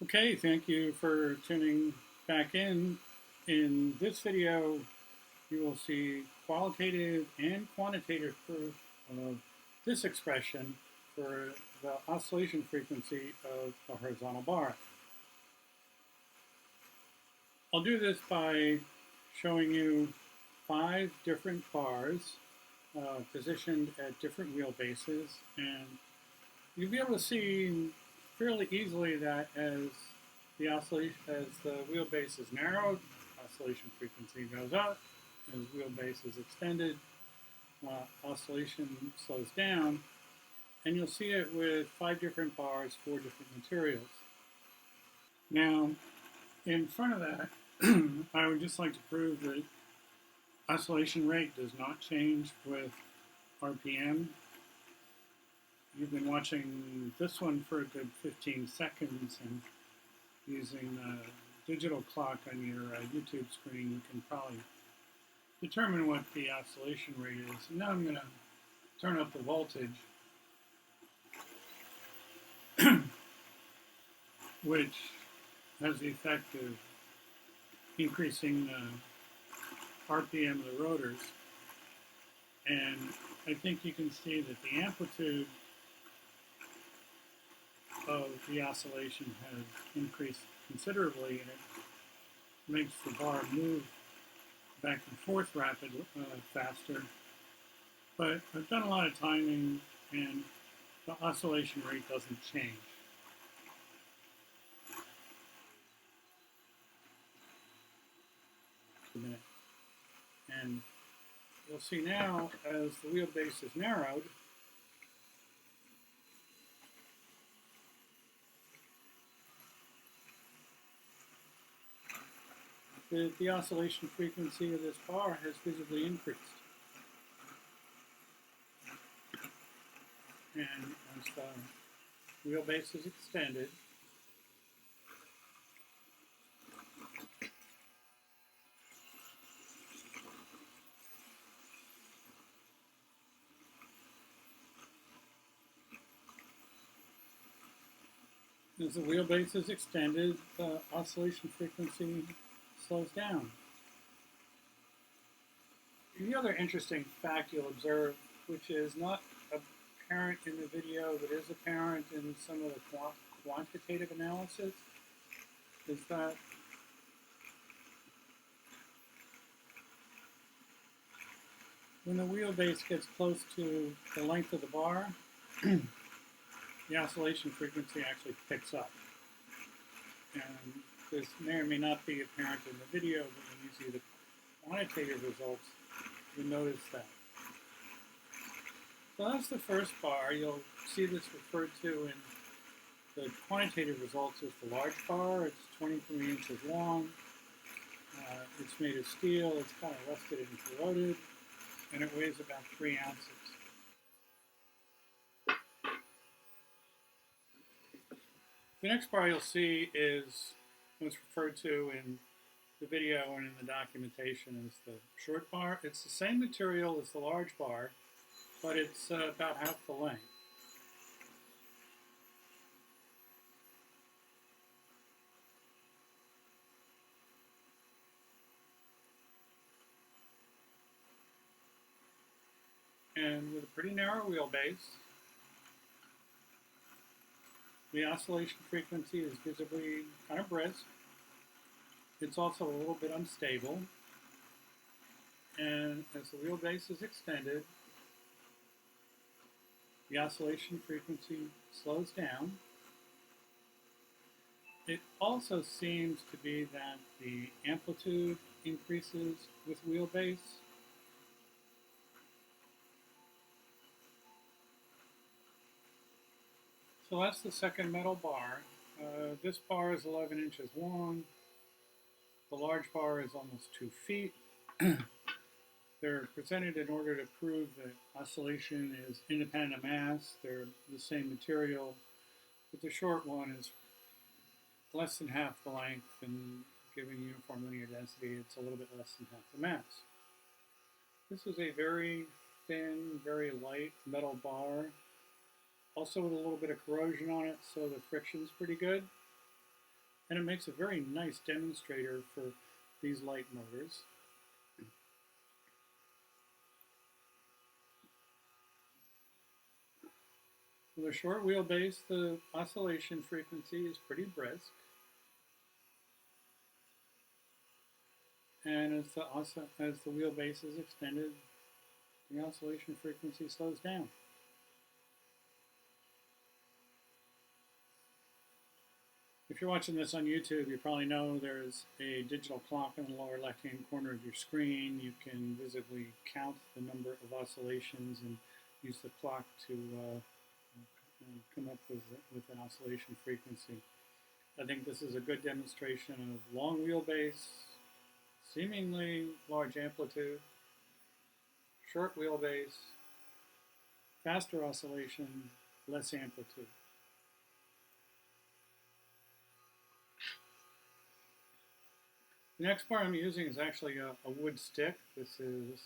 Okay, thank you for tuning back in. In this video, you will see qualitative and quantitative proof of this expression for the oscillation frequency of a horizontal bar. I'll do this by showing you 5 different bars positioned at different wheelbases, and you'll be able to see fairly easily that as the wheelbase is narrowed, oscillation frequency goes up. As wheelbase is extended, oscillation slows down, and you'll see it with 5 different bars, 4 different materials. Now, in front of that, I would just like to prove that oscillation rate does not change with RPM. You've been watching this one for a good 15 seconds, and using a digital clock on your YouTube screen, you can probably determine what the oscillation rate is. And now I'm going to turn up the voltage, which has the effect of increasing the RPM of the rotors. And I think you can see that the amplitude of the oscillation has increased considerably, and it makes the bar move back and forth faster. But I've done a lot of timing, and the oscillation rate doesn't change. And you'll see now, as the wheelbase is narrowed, the oscillation frequency of this bar has visibly increased. And as the wheelbase is extended, the oscillation frequency slows down. The other interesting fact you'll observe, which is not apparent in the video but is apparent in some of the quantitative analysis, is that when the wheelbase gets close to the length of the bar, the oscillation frequency actually picks up. And this may or may not be apparent in the video, but when you see the quantitative results, you'll notice that. So that's the first bar. You'll see this referred to in the quantitative results as the large bar. It's 23 inches long. It's made of steel. It's kind of rusted and corroded, and it weighs about 3 ounces. The next bar you'll see is what's referred to in the video and in the documentation as the short bar. It's the same material as the large bar, but it's about half the length. And with a pretty narrow wheelbase, the oscillation frequency is visibly kind of brisk. It's also a little bit unstable. And as the wheelbase is extended, the oscillation frequency slows down. It also seems to be that the amplitude increases with wheelbase. So that's the second metal bar. This bar is 11 inches long. The large bar is almost 2 feet. They're presented in order to prove that oscillation is independent of mass. They're the same material, but the short one is less than half the length, and giving uniform linear density, it's a little bit less than half the mass. This is a very thin, very light metal bar, also with a little bit of corrosion on it, so the friction's pretty good. and it makes a very nice demonstrator for these light motors. With a short wheelbase, the oscillation frequency is pretty brisk. And as the wheelbase is extended, the oscillation frequency slows down. If you're watching this on YouTube, you probably know there's a digital clock in the lower left-hand corner of your screen. You can visibly count the number of oscillations and use the clock to come up with an oscillation frequency. I think this is a good demonstration of long wheelbase, seemingly large amplitude, short wheelbase, faster oscillation, less amplitude. The next bar I'm using is actually a wood stick. This is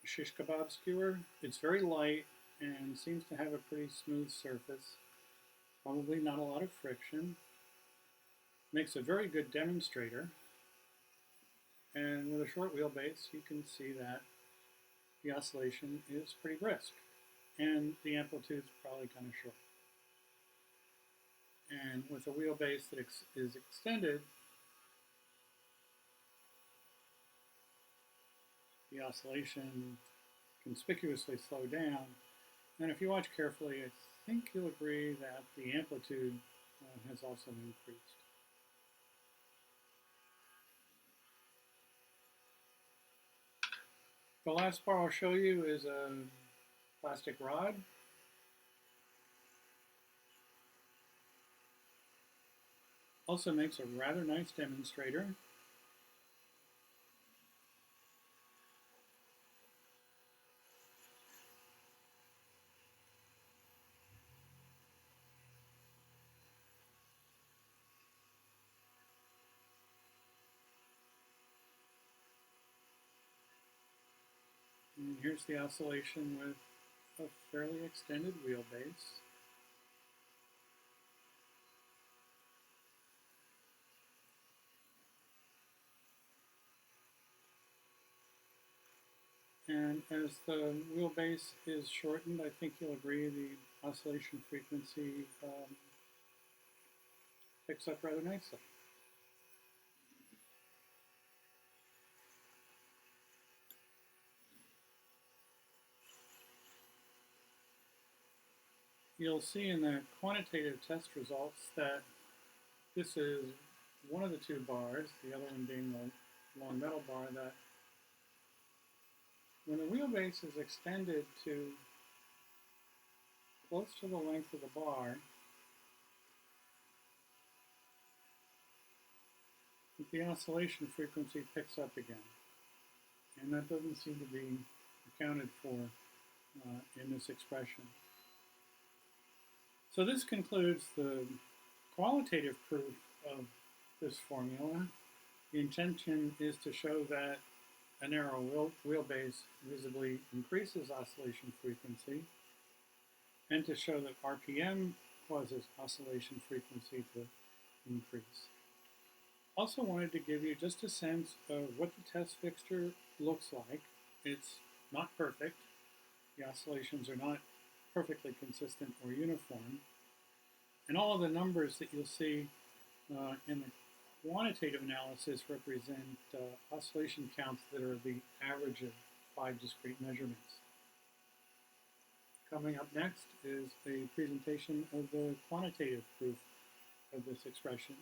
a shish kebab skewer. It's very light and seems to have a pretty smooth surface. Probably not a lot of friction. Makes a very good demonstrator. And with a short wheelbase, you can see that the oscillation is pretty brisk. And the amplitude is probably kind of short. And with a wheelbase that is extended, the oscillation conspicuously slow down. And if you watch carefully, I think you'll agree that the amplitude has also increased. The last bar I'll show you is a plastic rod. Also makes a rather nice demonstrator. And here's the oscillation with a fairly extended wheelbase. And as the wheelbase is shortened, I think you'll agree the oscillation frequency picks up rather nicely. You'll see in the quantitative test results that this is one of the two bars, the other one being the long metal bar, that when the wheelbase is extended to close to the length of the bar, the oscillation frequency picks up again. And that doesn't seem to be accounted for in this expression. So this concludes the qualitative proof of this formula. The intention is to show that a narrow wheelbase visibly increases oscillation frequency, and to show that RPM causes oscillation frequency to increase. Also wanted to give you just a sense of what the test fixture looks like. It's not perfect. The oscillations are not perfectly consistent or uniform. And all of the numbers that you'll see in the quantitative analysis represent oscillation counts that are the average of 5 discrete measurements. Coming up next is a presentation of the quantitative proof of this expression.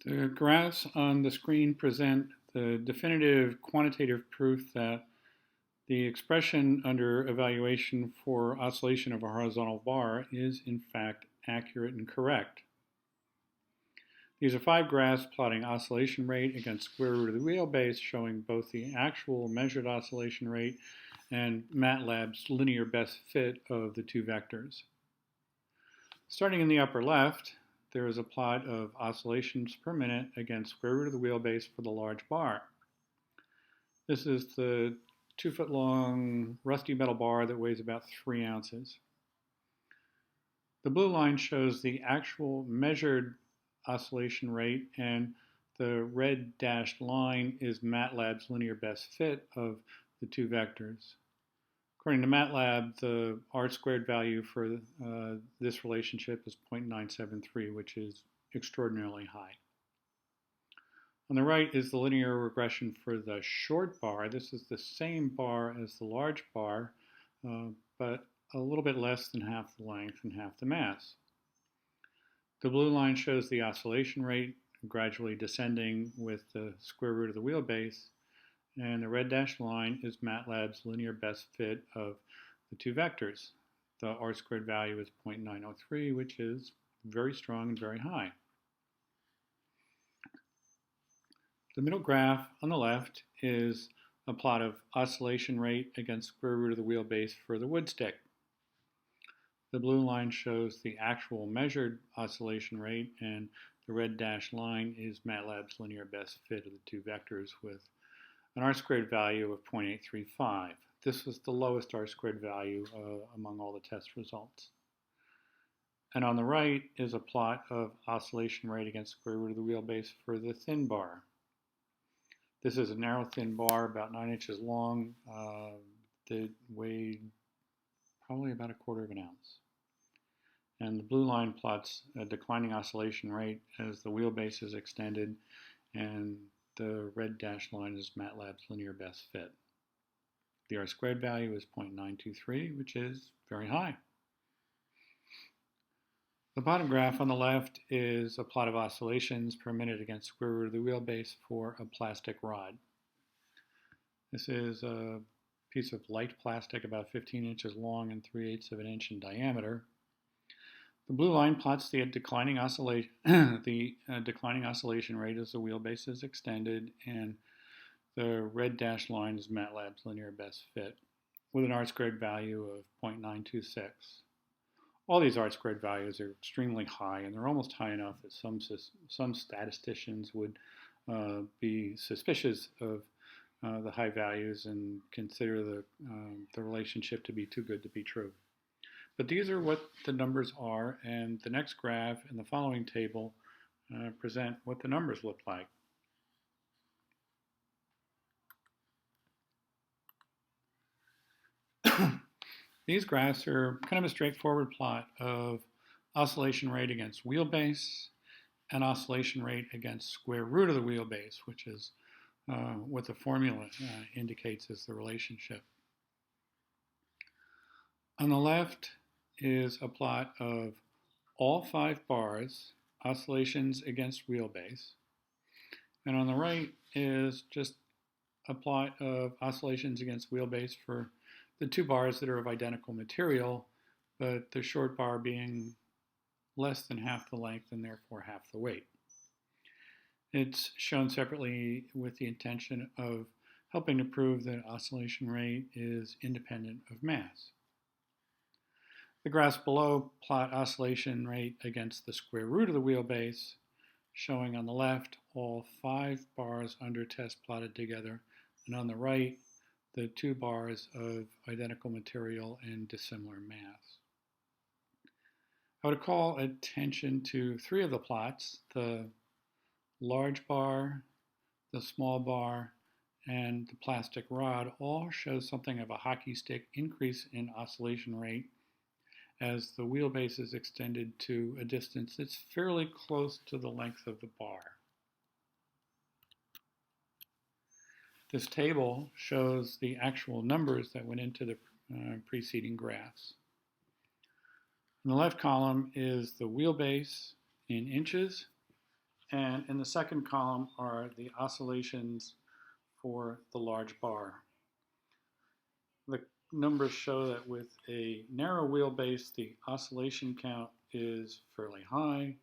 The graphs on the screen present the definitive quantitative proof that the expression under evaluation for oscillation of a horizontal bar is in fact accurate and correct. These are 5 graphs plotting oscillation rate against square root of the wheelbase, showing both the actual measured oscillation rate and MATLAB's linear best fit of the two vectors. Starting in the upper left, there is a plot of oscillations per minute against square root of the wheelbase for the large bar. This is the 2-foot-long rusty metal bar that weighs about 3 ounces. The blue line shows the actual measured oscillation rate, and the red dashed line is MATLAB's linear best fit of the two vectors. According to MATLAB, the R² value for this relationship is 0.973, which is extraordinarily high. On the right is the linear regression for the short bar. This is the same bar as the large bar, but a little bit less than half the length and half the mass. The blue line shows the oscillation rate gradually descending with the square root of the wheelbase, and the red dashed line is MATLAB's linear best fit of the two vectors. The R² value is 0.903, which is very strong and very high. The middle graph on the left is a plot of oscillation rate against square root of the wheelbase for the wood stick. The blue line shows the actual measured oscillation rate, and the red dashed line is MATLAB's linear best fit of the two vectors with an R² value of 0.835. This was the lowest R² value among all the test results. And on the right is a plot of oscillation rate against square root of the wheelbase for the thin bar. This is a narrow thin bar about 9 inches long that weighed probably about 1/4 of an ounce. And the blue line plots a declining oscillation rate as the wheelbase is extended, and the red dashed line is MATLAB's linear best fit. The R² value is 0.923, which is very high. The bottom graph on the left is a plot of oscillations per minute against square root of the wheelbase for a plastic rod. This is a piece of light plastic about 15 inches long and 3/8 of an inch in diameter. The blue line plots the declining oscillation rate as the wheelbase is extended, and the red dashed line is MATLAB's linear best fit with an R² value of 0.926. All these R² values are extremely high, and they're almost high enough that some statisticians would be suspicious of the high values and consider the relationship to be too good to be true. But these are what the numbers are, and the next graph and the following table present what the numbers look like. These graphs are kind of a straightforward plot of oscillation rate against wheelbase and oscillation rate against square root of the wheelbase, which is what the formula indicates as the relationship. On the left is a plot of all 5 bars, oscillations against wheelbase. And on the right is just a plot of oscillations against wheelbase for the 2 bars that are of identical material, but the short bar being less than half the length and therefore half the weight. It's shown separately with the intention of helping to prove that oscillation rate is independent of mass. The graphs below plot oscillation rate against the square root of the wheelbase, showing on the left all 5 bars under test plotted together, and on the right the 2 bars of identical material and dissimilar mass. I would call attention to 3 of the plots: the large bar, the small bar, and the plastic rod all show something of a hockey stick increase in oscillation rate as the wheelbase is extended to a distance that's fairly close to the length of the bar. This table shows the actual numbers that went into the preceding graphs. In the left column is the wheelbase in inches, and in the second column are the oscillations for the large bar. The numbers show that with a narrow wheelbase, the oscillation count is fairly high,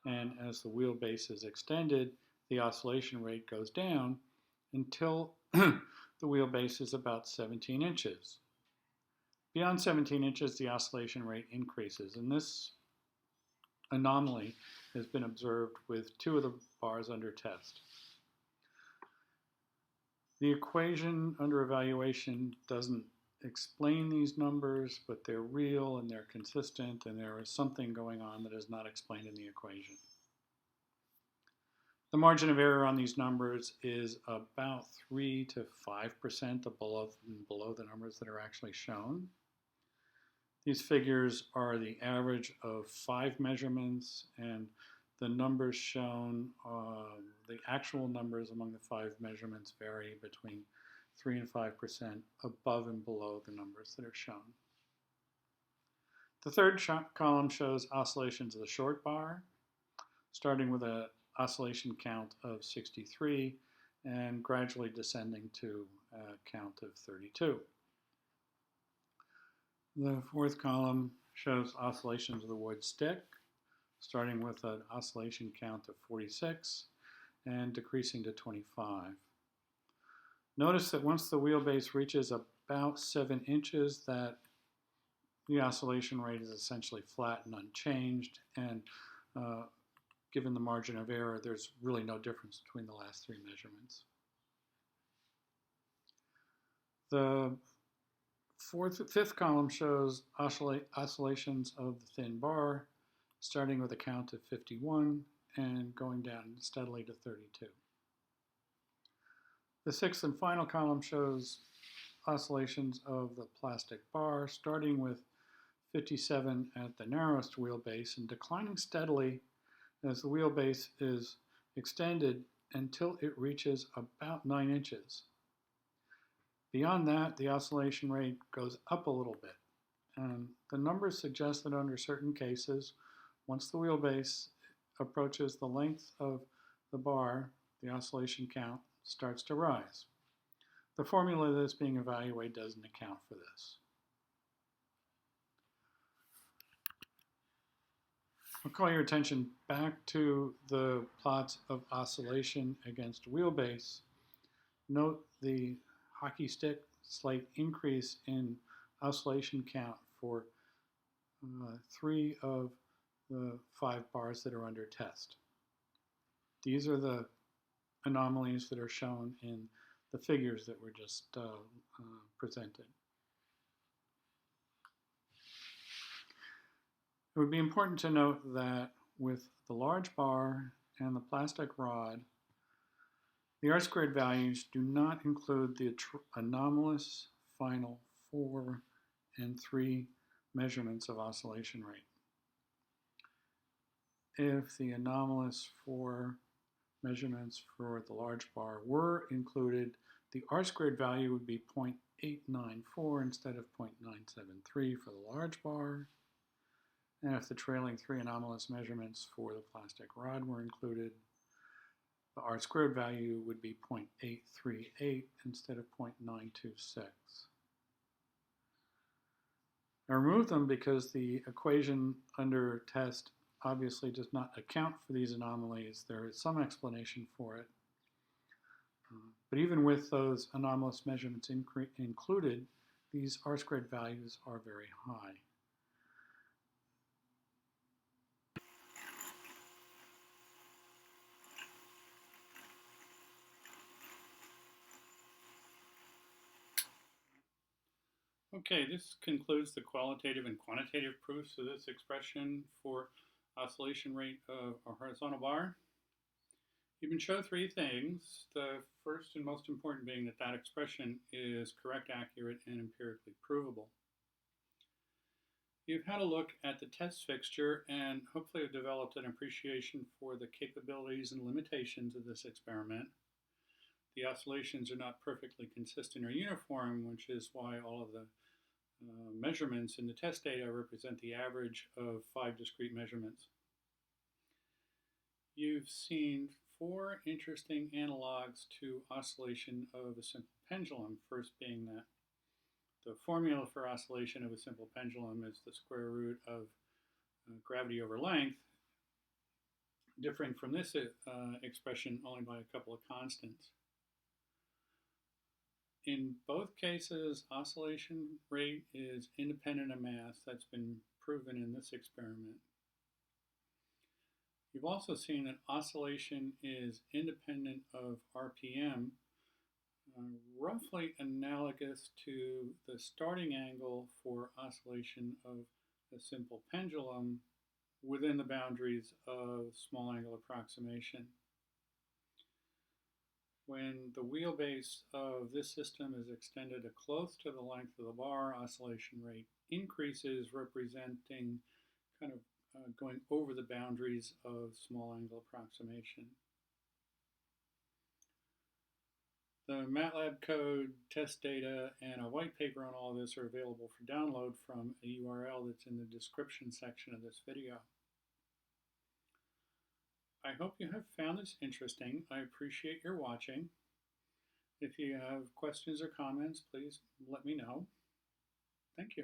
And as the wheelbase is extended, the oscillation rate goes down until the wheelbase is about 17 inches. Beyond 17 inches, the oscillation rate increases, and this anomaly has been observed with 2 of the bars under test. The equation under evaluation doesn't explain these numbers, but they're real and they're consistent, and there is something going on that is not explained in the equation. The margin of error on these numbers is about 3 to 5% below the numbers that are actually shown. These figures are the average of 5 measurements, and the numbers shown, the actual numbers among the 5 measurements vary between 3 and 5% above and below the numbers that are shown. The third column shows oscillations of the short bar, starting with an oscillation count of 63 and gradually descending to a count of 32. The fourth column shows oscillations of the wood stick, starting with an oscillation count of 46 and decreasing to 25. Notice that once the wheelbase reaches about 7 inches, that the oscillation rate is essentially flat and unchanged, and given the margin of error, there's really no difference between the last 3 measurements. The fifth column shows oscillations of the thin bar, starting with a count of 51 and going down steadily to 32. The sixth and final column shows oscillations of the plastic bar, starting with 57 at the narrowest wheelbase and declining steadily as the wheelbase is extended until it reaches about 9 inches. Beyond that, the oscillation rate goes up a little bit. And the numbers suggest that under certain cases, once the wheelbase approaches the length of the bar, the oscillation count starts to rise. The formula that's being evaluated doesn't account for this. I'll call your attention back to the plots of oscillation against wheelbase. Note the hockey stick slight increase in oscillation count for 3 of the 5 bars that are under test. These are the anomalies that are shown in the figures that were just presented. It would be important to note that with the large bar and the plastic rod, the R-squared values do not include the anomalous final 4 and 3 measurements of oscillation rate. If the anomalous 4 measurements for the large bar were included, the R-squared value would be 0.894 instead of 0.973 for the large bar. And if the trailing 3 anomalous measurements for the plastic rod were included, the R-squared value would be 0.838 instead of 0.926. I removed them because the equation under test obviously does not account for these anomalies. There is some explanation for it. But even with those anomalous measurements included, these R-squared values are very high. Okay, this concludes the qualitative and quantitative proofs of this expression for oscillation rate of a horizontal bar. You can show 3 things. The first and most important being that that expression is correct, accurate, and empirically provable. You've had a look at the test fixture and hopefully have developed an appreciation for the capabilities and limitations of this experiment. The oscillations are not perfectly consistent or uniform, which is why all of the measurements in the test data represent the average of 5 discrete measurements. You've seen 4 interesting analogs to oscillation of a simple pendulum, first being that the formula for oscillation of a simple pendulum is the square root of gravity over length. differing from this expression only by a couple of constants. In both cases, oscillation rate is independent of mass. That's been proven in this experiment. You've also seen that oscillation is independent of RPM, roughly analogous to the starting angle for oscillation of a simple pendulum within the boundaries of small angle approximation. When the wheelbase of this system is extended close to the length of the bar, oscillation rate increases, representing kind of going over the boundaries of small angle approximation. The MATLAB code, test data, and a white paper on all of this are available for download from a URL that's in the description section of this video. I hope you have found this interesting. I appreciate your watching. If you have questions or comments, please let me know. Thank you.